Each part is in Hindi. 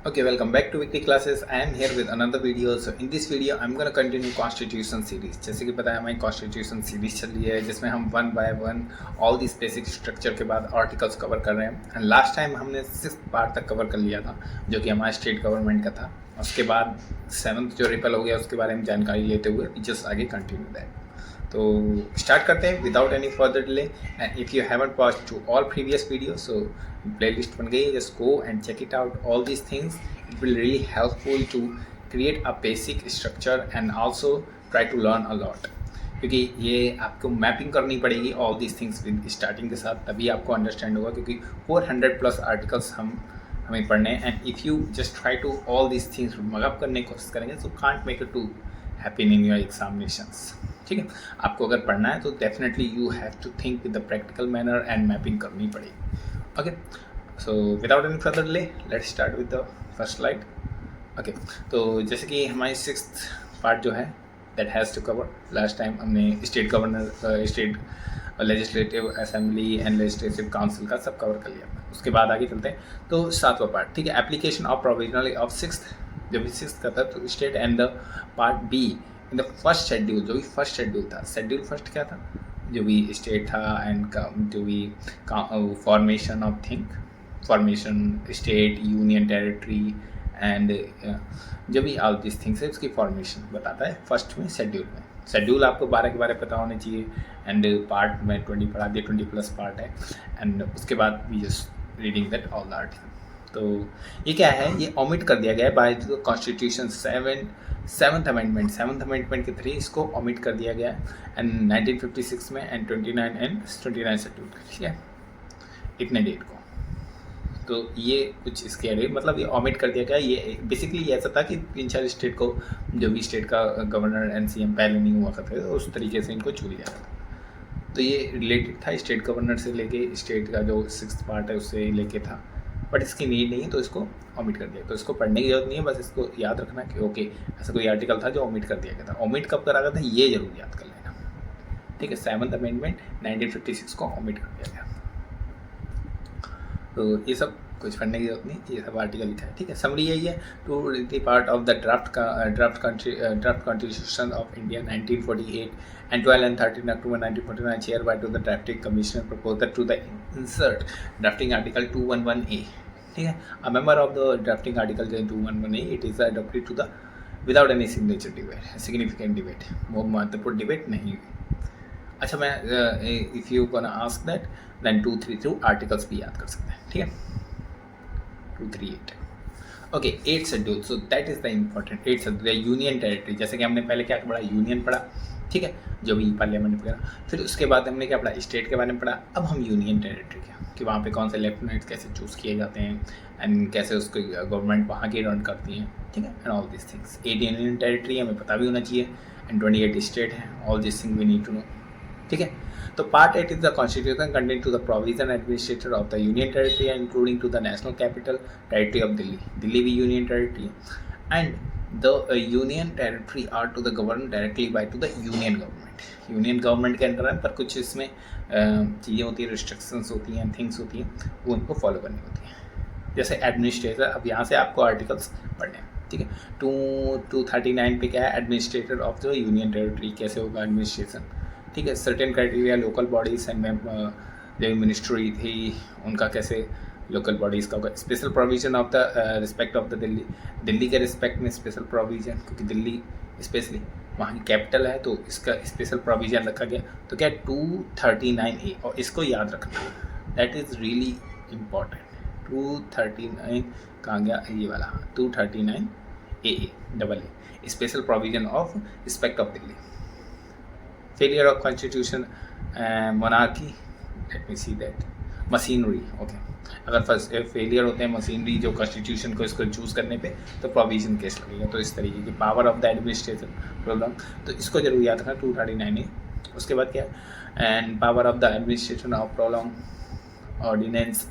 Okay, welcome back to weekly classes. I am here with another video. So in this video, I'm gonna continue Constitution series. जैसे कि पता है हमारी Constitution series चल रही है जिसमें हम one by one all this basic structure के बाद आर्टिकल्स कवर कर रहे हैं. एंड लास्ट टाइम हमने 6th पार्ट तक कवर कर लिया था जो कि हमारे स्टेट गवर्नमेंट का था. उसके बाद 7th जो रिपल हो गया उसके बारे में जानकारी लेते हुए जस्ट आगे कंटिन्यू दैट. तो स्टार्ट करते हैं without any further delay. And if you haven't watched to all previous video so playlist बन गई है, just go and check it out all these things. It will really helpful to create a basic structure and also try to learn a lot, क्योंकि ये आपको मैपिंग करनी पड़ेगी all these things with starting के साथ, तभी आपको अंडरस्टैंड होगा. क्योंकि 400+ आर्टिकल्स हमें पढ़ने हैं. And if you just try to all these things mug up करने की कोशिश करेंगे so can't make it to happen in your examinations. ठीक है, आपको अगर पढ़ना है तो definitely you have to think with the practical manner and mapping करनी पड़ेगी. Okay, so without any further delay let's start with the first slide. Okay, तो जैसे कि हमारी 6th पार्ट जो है that has to cover. Last time हमने state governor, state legislative assembly and legislative council का सब कवर कर लिया. उसके बाद आगे चलते हैं. तो 7वां पार्ट, ठीक है, application of provisionally of 6th, जब भी 6th का था तो state and the part be in the first schedule. जो भी फर्स्ट शेड्यूल था, शेड्यूल फर्स्ट क्या था, जो भी स्टेट था एंड जो भी formation of thing, formation state, union territory and जो भी ऑल दिस थिंग्स है उसकी फॉर्मेशन बताता है फर्स्ट में शेड्यूल में. शेड्यूल आपको 12 के बारे में पता होने चाहिए. एंड पार्ट में 20 पढ़ा दिया, 20+ पार्ट है. एंड उसके बाद we just reading that all the article. तो ये क्या है, ये ओमिट कर दिया गया है by the constitution 7th amendment. 7th amendment के थ्रू इसको ओमिट कर दिया गया है. एंड 1956 में एंड 29 शेड्यूल, ठीक है, इतने डेट को. तो ये कुछ इसके अरे मतलब ये ओमिट कर दिया गया. ये बेसिकली ऐसा था कि 3-4 स्टेट को, जो भी स्टेट का गवर्नर एंड सीएम पहले नहीं हुआ करते तो उस तरीके से इनको छू लिया था. तो ये रिलेटेड था स्टेट गवर्नर से लेके स्टेट का जो 6th पार्ट है उससे लेके था. बट इसकी नीड नहीं है तो इसको ओमिट कर दिया. तो इसको पढ़ने की जरूरत नहीं है, बस इसको याद रखना कि ओके ऐसा कोई आर्टिकल था जो ओमिट कर दिया गया था. ओमिट कब करा गया था ये जरूर याद कर लेना. ठीक है, 7th अमेंडमेंट 1956 को ओमिट कर दिया गया. तो ये सब कुछ पढ़ने की जरूरत नहीं, ये सब आर्टिकल लिखा है. ठीक है, समरी यही है. To the part of the draft constitution of India 1948 and 12 and 13 October 1949 chair by to the drafting commissioner proposal to the insert drafting article 211A. ठीक है, a member of the drafting article 211A, it is adopted to the without any signature debate, significant debate. वो महत्वपूर्ण डिबेट नहीं हुई. अच्छा, मैं if you gonna ask that then 232 articles भी याद कर सकते हैं. ठीक है, 238. Okay, 8th schedule. So that is the important 8th schedule. Union territory, जैसे कि हमने पहले क्या पढ़ा, यूनियन पढ़ा, ठीक है, जो भी पार्लियामेंट वगैरह. फिर उसके बाद हमने क्या पढ़ा, स्टेट के बारे में पढ़ा. अब हम यूनियन टेरिटरी क्या, कि वहाँ पे कौन से लेफ्टिनेंट कैसे चूज़ किए जाते हैं एंड कैसे उसको गवर्नमेंट वहाँ की रन करती है. ठीक है, and all this things. 8 union territory हमें पता भी होना चाहिए एंड 28 स्टेट हैं. All this thing we need to know. ठीक है, तो part 8 is the constitution contain to the provision administrator of the union territory including to the national capital territory of Delhi. Delhi भी यूनियन टेरिटरी है. And the union territory are to the governed directly by to the union government. Union government के अंडर है, पर कुछ इसमें चीज़ें होती हैं, रिस्ट्रिक्शंस होती हैं, थिंग्स होती हैं, वो उनको फॉलो करनी होती है. जैसे एडमिनिस्ट्रेटर, अब यहाँ से आपको आर्टिकल्स पढ़ने हैं. ठीक है, 239 पे क्या है, administrator of the union territory कैसे होगा एडमिनिस्ट्रेशन. ठीक है, certain criteria local bodies and जो मिनिस्ट्री थी उनका कैसे लोकल बॉडीज़ का होगा. Special provision of the respect of the Delhi के रिस्पेक्ट में स्पेशल प्रोविजन, क्योंकि दिल्ली स्पेशली वहाँ की कैपिटल है तो इसका स्पेशल प्रोविजन रखा गया. तो क्या 239A, और इसको याद रखना, दैट इज़ रियली इम्पॉर्टेंट. 239 कहाँ गया, ये वाला 239AA double A, special provision of respect of Delhi. Failure of constitution monarchy, let me see that. Machinery, okay, अगर फर्स्ट फेलियर होते हैं मशीनरी जो कॉन्स्टिट्यूशन को इसको चूज़ करने पे तो प्रोविजन केस लगेगा. तो इस तरीके की power of the administration program, तो इसको जरूर याद रखना 239A. उसके बाद क्या है, and power of the administration of prolong ordinance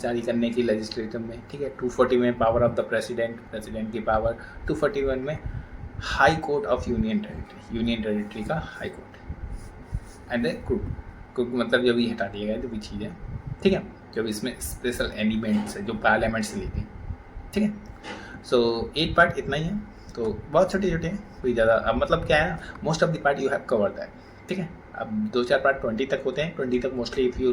जारी करने की लेजिस्लेटिव में. ठीक है, 240 में पावर ऑफ द प्रेसिडेंट की पावर. 241 में high court of union territory का हाई कोर्ट एंड कुक मतलब जो भी हटा दिया गया जो भी चीज़ें. ठीक है, जब इसमें स्पेशल एलिमेंट्स है जो पार्लियामेंट से लेते हैं. ठीक है। सो 8 पार्ट इतना ही है, तो बहुत छोटे छोटे हैं, कोई ज़्यादा अब मतलब क्या है ना, most of the part you have cover that, ठीक है। अब 2-4 पार्ट 20 तक होते हैं, 20 तक mostly if you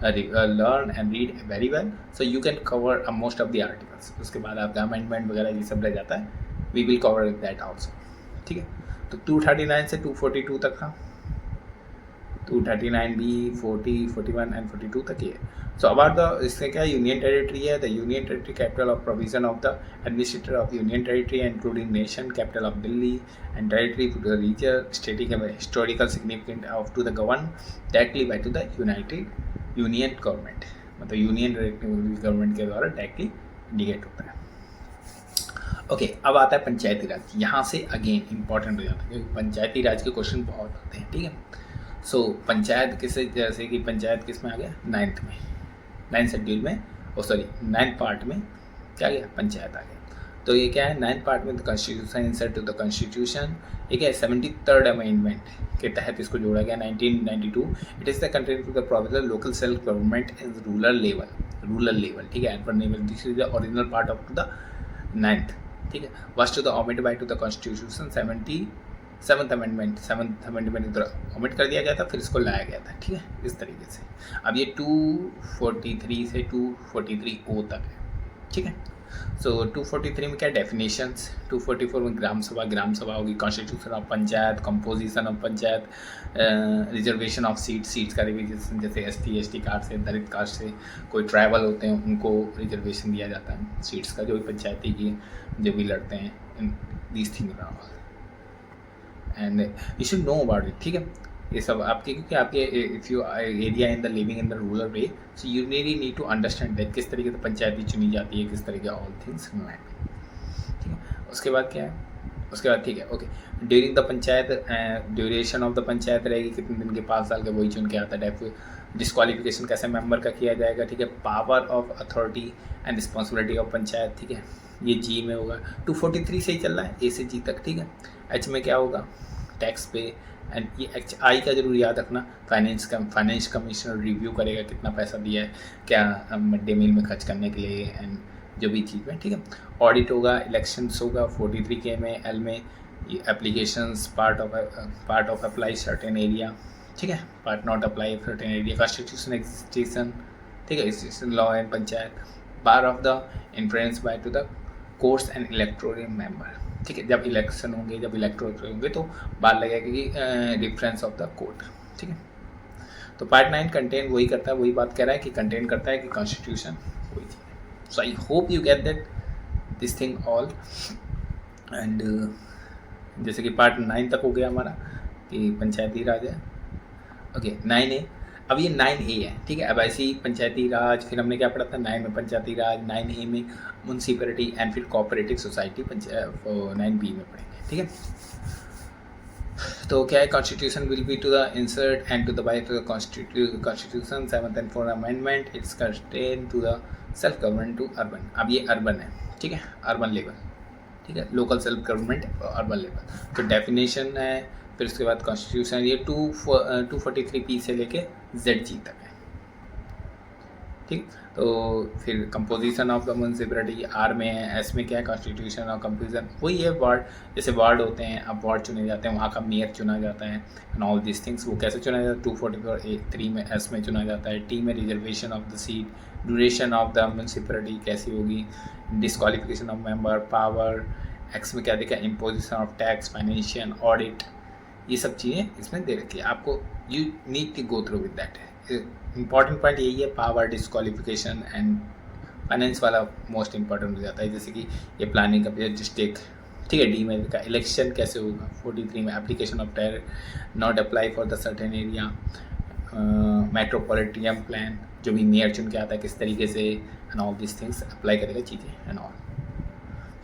learn and read very well so you can cover most of the articles. उसके बाद आपका अमेंडमेंट वगैरह ये सब रह जाता है, we will cover that also, ठीक है। तो 239 से 242 तक था, 239B, 40, 41 एंड 42 तक ही है। सो अबाउट द इससे क्या यूनियन टेरिटरी है, the union territory capital of provision of the administrator of union territory including nation capital of Delhi and territory to the region stating historical significant of to the govern directly by to the united union government, मतलब यूनियन गवर्नमेंट के द्वारा डायरेक्टली इंडिकेट होता है। ओके अब आता है पंचायती राज। यहाँ से अगेन इंपॉर्टेंट हो जाता है क्योंकि पंचायती राज के क्वेश्चन बहुत आते हैं, ठीक है। सो पंचायत किसे, जैसे कि पंचायत किस में आ गया, 9th में, 9th शेड्यूल में, सॉरी 9th पार्ट में क्या गया, पंचायत आ गया। तो ये क्या है, 9th पार्ट में the constitution insert to the constitution, ये क्या है 73rd अमेंडमेंट के तहत इसको जोड़ा गया 1992। It is the content to the provision local self government in rural level, ठीक है, urban level. This is the original part of the 9th, ठीक है। Was to the omit by to the constitution 7th amendment इधर ओमिट कर दिया गया था, फिर इसको लाया गया था, ठीक है, इस तरीके से। अब ये 243 से 243O तक है, ठीक है। सो 243 में क्या डेफिनेशंस, 244 में ग्राम सभा होगी, constitution of panchayat, composition of panchayat, reservation of seats का रिजर्वेशन, जैसे ST कास्ट से, दलित कास्ट से कोई ट्राइबल होते हैं उनको रिजर्वेशन दिया जाता है सीट्स का, जो भी पंचायती की जो भी लड़ते हैं, these thing and you should know about it, ठीक है। ये सब आपके, क्योंकि आपके if you area in the living in the rural way, so you need to understand that किस तरीके से पंचायती चुनी जाती है, किस तरीके ऑल थिंग्स मैटर, ठीक है। उसके बाद क्या है, उसके बाद ठीक है, okay. During the panchayat, duration of the panchayat रहेगी कितने दिन के, 5 साल के, वही चुन के आता है। डिस्क्वालिफिकेशन कैसे मेंबर का किया जाएगा, ठीक है। Power of authority and responsibility of panchayat, ठीक है, ये G में होगा। 243 से ही चल रहा है, A से G तक, ठीक है। H में क्या होगा, टैक्स पे, एंड ये I का जरूर याद रखना, फाइनेंस कमिश्नर रिव्यू करेगा कितना पैसा दिया है क्या मिड डे मील में खर्च करने के लिए एंड जो भी चीज़ में, ठीक है। ऑडिट होगा, इलेक्शंस होगा 43K में, L में applications, part of apply certain area, ठीक है, part not apply certain area, constitution existence, ठीक है, institution law and panchayat, bar of the influence by to the courts and electoral member, ठीक है। जब इलेक्शन होंगे, जब इलेक्टोरल होंगे तो बात लगेगा कि डिफरेंस ऑफ द कोर्ट, ठीक है। तो पार्ट 9 कंटेन वही करता है, वही बात कह रहा है कि कंटेन करता है कि कॉन्स्टिट्यूशन वही चीज़ है। So I hope you get that this thing all and जैसे कि पार्ट 9 तक हो गया हमारा कि पंचायती राज है, ओके। 9A, अब ये 9A है, ठीक है। अब ऐसे ही पंचायती राज, फिर हमने क्या पढ़ा था 9 में पंचायती राज, 9A में म्यूनसिपैलिटी एंड फिर कोऑपरेटिव सोसाइटी 9B में पढ़ेंगे, ठीक है। तो क्या है, constitution will be to the insert and to the by to the constitution 7th and 4th amendment, its contain to the self government to urban. अब ये अर्बन है, ठीक है, अर्बन लेवल, ठीक है, local self government urban level. तो डेफिनेशन है, फिर उसके बाद कॉन्स्टिट्यूशन, ये 243P से लेके ZG तक है, ठीक। तो फिर composition of the municipality R में है, S में क्या है, कॉन्स्टिट्यूशन और कंपोजिशन वही है, वार्ड, जैसे वार्ड होते हैं, अब वार्ड चुने जाते हैं, वहाँ का मेयर चुना जाता है एंड ऑल दिस थिंग्स। वो कैसे चुना जाता है, 244A3 में, S में चुना जाता है, T में reservation of the seat, duration of the municipality कैसी होगी, disqualification of member, power, X में क्या देखा, imposition of tax, financial, audit, ये सब चीज़ें इसमें दे रखी है आपको, you need to go through with that. Important point यही है, पावर, डिस्क्वालिफिकेशन एंड फाइनेंस वाला मोस्ट इंपॉर्टेंट हो जाता है, जैसे कि ये प्लानिंग का डिस्ट्रिक्ट, ठीक है। D में का इलेक्शन कैसे होगा, 43 में एप्लीकेशन ऑफ टेर not apply for the certain area, metropolitan plan, जो भी मेयर चुन के आता है किस तरीके से and all this things apply करेगा चीज़ें एंड ऑल,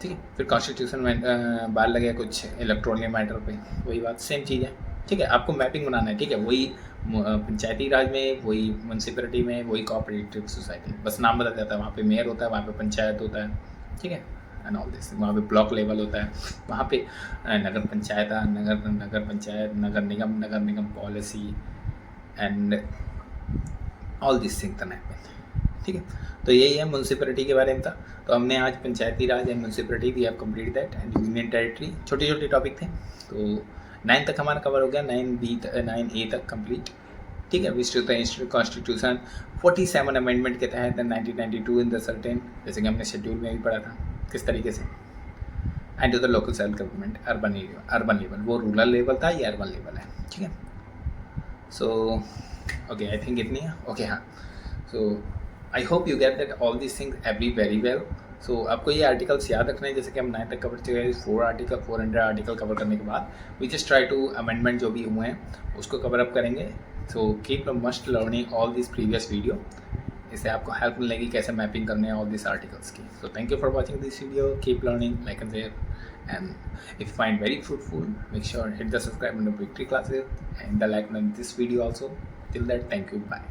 ठीक है। फिर कॉन्स्टिट्यूशन में बाल लगे कुछ इलेक्ट्रॉनिक मैटर पे, वही बात सेम चीज़ है, ठीक है। आपको मैपिंग बनाना है, ठीक है, वही पंचायती राज में, वही म्यूनसिपैलिटी में, वही कोऑपरेटिव सोसाइटी, बस नाम बदल जाता है, वहाँ पे मेयर होता है, वहाँ पे पंचायत होता है, ठीक है, एंड ऑल दिस। वहाँ पे ब्लॉक लेवल होता है, वहाँ पे nagar panchayat, nagar panchayat, nagar nigam policy and all this thing the ठीक है। तो यही है म्यूनसिपैलिटी के बारे में था। तो हमने आज Panchayati Raj and municipality we have complete that and union territory, छोटे छोटे टॉपिक थे। तो 9 तक हमारा कवर हो गया, 9A तक कंप्लीट। ठीक है। विच टू द कॉन्स्टिट्यूशन 47 अमेंडमेंट के तहत 1992 इन द सर्टेन, जैसे कि हमने शेड्यूल में भी पढ़ा था किस तरीके से। And to the local self government urban level, वो रूरल लेवल था, ये अर्बन लेवल है। ठीक है। सो ओके, आई थिंक इतनी है। ओके हाँ, so I hope you get that all this things every very well. सो आपको ये आर्टिकल्स याद रखना है, जैसे कि हम 9 तक कवर चुके हैं। 400 आर्टिकल कवर करने के बाद we just try to amendment जो भी हुए हैं उसको कवर अप करेंगे। So keep must learning all this previous video, इससे आपको हेल्प मिलेगी कैसे मैपिंग करने हैं ऑल दिस आर्टिकल्स की। So thank you for watching this video, keep learning, like and share, and if you find very fruitful, make sure hit the subscribe and the victory classes and the like on this video also. Till that, thank you, bye.